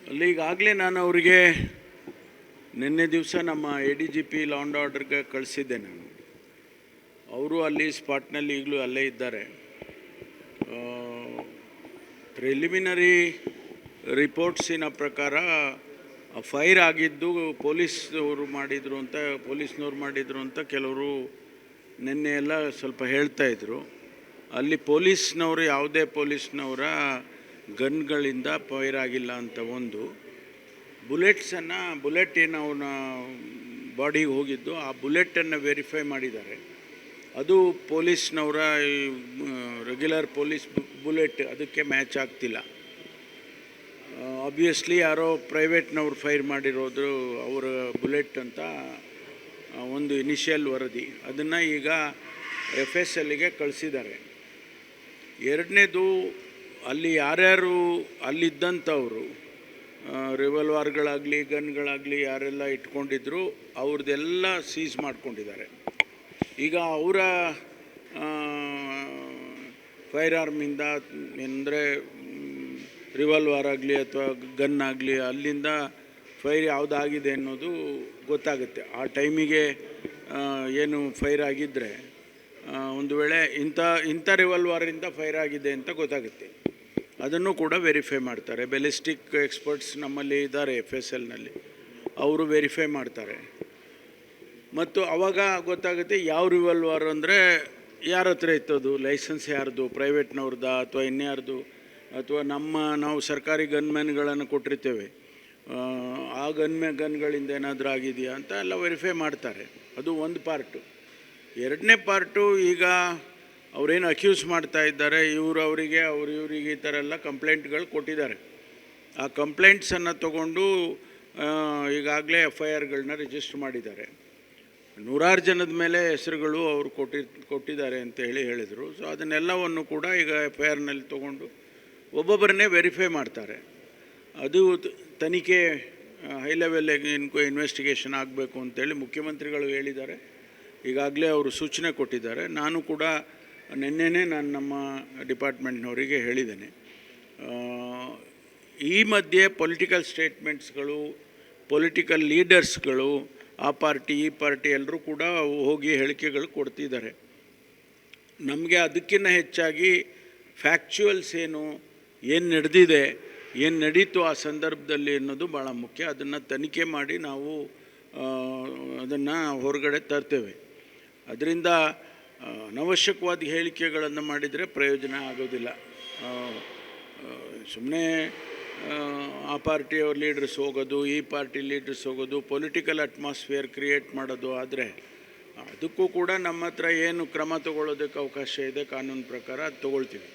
ಅಲ್ಲಿ ಈಗಾಗಲೇ ನಾನು ಅವರಿಗೆ ನಿನ್ನೆ ದಿವಸ ನಮ್ಮ ADGP ಲಾ ಆ್ಯಂಡ್ ಆರ್ಡರ್ಗೆ ಕಳಿಸಿದ್ದೆ ನಾನು. ಅವರು ಅಲ್ಲಿ ಸ್ಪಾಟ್ನಲ್ಲಿ ಈಗಲೂ ಅಲ್ಲೇ ಇದ್ದಾರೆ. ಪ್ರಿಲಿಮಿನರಿ ರಿಪೋರ್ಟ್ಸಿನ ಪ್ರಕಾರ ಫೈರ್ ಆಗಿದ್ದು ಪೊಲೀಸ್ನವ್ರು ಮಾಡಿದರು ಅಂತ ಕೆಲವರು ನಿನ್ನೆ ಎಲ್ಲ ಸ್ವಲ್ಪ ಹೇಳ್ತಾಯಿದ್ರು. ಅಲ್ಲಿ ಪೊಲೀಸ್ನವರು ಯಾವುದೇ ಪೊಲೀಸ್ನವರ ಗನ್ಗಳಿಂದ ಫೈರ್ ಆಗಿಲ್ಲ ಅಂತ ಒಂದು. ಬುಲೆಟ್ ಏನು ಅವನ ಬಾಡಿಗೆ ಹೋಗಿದ್ದು ಆ ಬುಲೆಟನ್ನು ವೆರಿಫೈ ಮಾಡಿದ್ದಾರೆ. ಅದು ಪೊಲೀಸ್ನವರ ರೆಗ್ಯುಲರ್ ಪೊಲೀಸ್ ಬುಲೆಟ್ ಅದಕ್ಕೆ ಮ್ಯಾಚ್ ಆಗ್ತಿಲ್ಲ. ಆಬ್ವಿಯಸ್ಲಿ ಯಾರೋ ಪ್ರೈವೇಟ್ನವ್ರು ಫೈರ್ ಮಾಡಿರೋದು ಅವರ ಬುಲೆಟ್ ಅಂತ ಒಂದು ಇನಿಷಿಯಲ್ ವರದಿ. ಅದನ್ನು ಈಗ FSLಗೆ ಕಳಿಸಿದ್ದಾರೆ. ಎರಡನೇದು, ಅಲ್ಲಿ ಯಾರ್ಯಾರು ಅಲ್ಲಿದ್ದಂಥವರು ರಿವಾಲ್ವರ್ಗಳಾಗಲಿ ಗನ್ಗಳಾಗಲಿ ಯಾರೆಲ್ಲ ಇಟ್ಕೊಂಡಿದ್ರು ಅವ್ರದ್ದೆಲ್ಲ ಸೀಸ್ ಮಾಡ್ಕೊಂಡಿದ್ದಾರೆ. ಈಗ ಅವರ ಫೈರ್ ಆರ್ಮಿಂದ ಅಂದರೆ ರಿವಾಲ್ವರ್ ಆಗಲಿ ಅಥವಾ ಗನ್ ಆಗಲಿ ಅಲ್ಲಿಂದ ಫೈರ್ ಯಾವುದಾಗಿದೆ ಅನ್ನೋದು ಗೊತ್ತಾಗುತ್ತೆ. ಆ ಟೈಮಿಗೆ ಏನು ಫೈರ್ ಆಗಿದ್ದರೆ ಒಂದು ವೇಳೆ ಇಂಥ ರಿವಾಲ್ವರಿಂದ ಫೈರ್ ಆಗಿದೆ ಅಂತ ಗೊತ್ತಾಗುತ್ತೆ. ಅದನ್ನು ಕೂಡ ವೆರಿಫೈ ಮಾಡ್ತಾರೆ. ಬೆಲಿಸ್ಟಿಕ್ ಎಕ್ಸ್ಪರ್ಟ್ಸ್ ನಮ್ಮಲ್ಲಿ ಇದ್ದಾರೆ FSLನಲ್ಲಿ, ಅವರು ವೆರಿಫೈ ಮಾಡ್ತಾರೆ. ಮತ್ತು ಆವಾಗ ಗೊತ್ತಾಗುತ್ತೆ ಯಾವ ರಿವಾಲ್ವರ್ ಅಂದರೆ ಯಾರ ಹತ್ರ ಇತ್ತದು, ಲೈಸೆನ್ಸ್ ಯಾರ್ದು, ಪ್ರೈವೇಟ್ನವ್ರದ ಅಥವಾ ಇನ್ಯಾರ್ದು, ಅಥವಾ ನಾವು ಸರ್ಕಾರಿ ಗನ್ಮ್ಯಾನ್ಗಳನ್ನು ಕೊಟ್ಟಿರ್ತೇವೆ, ಆ ಗನ್ಗಳಿಂದ ಏನಾದರೂ ಆಗಿದೆಯಾ ಅಂತ ಎಲ್ಲ ವೆರಿಫೈ ಮಾಡ್ತಾರೆ. ಅದು ಒಂದು ಪಾರ್ಟು. ಎರಡನೇ ಪಾರ್ಟು, ಈಗ ಅವರೇನು ಅಕ್ಯೂಸ್ ಮಾಡ್ತಾ ಇದ್ದಾರೆ ಅವರಿಗೆ ಇವರಿಗೆ ಈ ಥರ ಎಲ್ಲ ಕಂಪ್ಲೇಂಟ್ಗಳು ಕೊಟ್ಟಿದ್ದಾರೆ. ಆ ಕಂಪ್ಲೇಂಟ್ಸನ್ನು ತಗೊಂಡು ಈಗಾಗಲೇ FIRಗಳನ್ನ ರಿಜಿಸ್ಟರ್ ಮಾಡಿದ್ದಾರೆ. 100 ಜನದ ಮೇಲೆ ಹೆಸರುಗಳು ಅವರು ಕೊಟ್ಟಿದ್ದಾರೆ ಅಂತ ಹೇಳಿದರು. ಸೊ ಅದನ್ನೆಲ್ಲವನ್ನು ಕೂಡ ಈಗ FIRನಲ್ಲಿ ತೊಗೊಂಡು ಒಬ್ಬೊಬ್ಬರನ್ನೇ ವೆರಿಫೈ ಮಾಡ್ತಾರೆ. ಅದು ತನಿಖೆ ಹೈ ಲೆವೆಲ್ ಇನ್ವೆಸ್ಟಿಗೇಷನ್ ಆಗಬೇಕು ಅಂತೇಳಿ ಮುಖ್ಯಮಂತ್ರಿಗಳು ಹೇಳಿದ್ದಾರೆ. ಈಗಾಗಲೇ ಅವರು ಸೂಚನೆ ಕೊಟ್ಟಿದ್ದಾರೆ. ನಾನು ಕೂಡ ನಿನ್ನೆನೇ ನಮ್ಮ ಡಿಪಾರ್ಟ್ಮೆಂಟ್ನವರಿಗೆ ಹೇಳಿದ್ದೇನೆ. ಈ ಮಧ್ಯೆ ಪೊಲಿಟಿಕಲ್ ಸ್ಟೇಟ್ಮೆಂಟ್ಸ್ಗಳು, ಪೊಲಿಟಿಕಲ್ ಲೀಡರ್ಸ್ಗಳು, ಆ ಪಾರ್ಟಿ ಈ ಪಾರ್ಟಿ ಎಲ್ಲರೂ ಕೂಡ ಹೋಗಿ ಹೇಳಿಕೆಗಳು ಕೊಡ್ತಿದ್ದಾರೆ. ನಮಗೆ ಅದಕ್ಕಿಂತ ಹೆಚ್ಚಾಗಿ ಫ್ಯಾಕ್ಚುಯಲ್ಸ್ ಏನು ನಡೆದಿದೆ, ಏನು ನಡೀತು ಆ ಸಂದರ್ಭದಲ್ಲಿ ಅನ್ನೋದು ಭಾಳ ಮುಖ್ಯ. ಅದನ್ನು ತನಿಖೆ ಮಾಡಿ ನಾವು ಅದನ್ನು ಹೊರಗಡೆ ತರ್ತೇವೆ. ಅದರಿಂದ ಅನವಶ್ಯಕವಾದ ಹೇಳಿಕೆಗಳನ್ನು ಮಾಡಿದರೆ ಪ್ರಯೋಜನ ಆಗೋದಿಲ್ಲ. ಸುಮ್ಮನೆ ಆ ಪಾರ್ಟಿಯವ್ರ ಲೀಡರ್ಸ್ ಹೋಗೋದು, ಈ ಪಾರ್ಟಿ ಲೀಡರ್ಸ್ ಹೋಗೋದು, ಪೊಲಿಟಿಕಲ್ ಅಟ್ಮಾಸ್ಫಿಯರ್ ಕ್ರಿಯೇಟ್ ಮಾಡೋದು ಆದರೆ ಅದಕ್ಕೂ ಕೂಡ ನಮ್ಮ ಹತ್ರ ಏನು ಕ್ರಮ ತಗೊಳ್ಳೋದಕ್ಕೆ ಅವಕಾಶ ಇದೆ ಕಾನೂನು ಪ್ರಕಾರ ಅದು ತಗೊಳ್ತೀವಿ.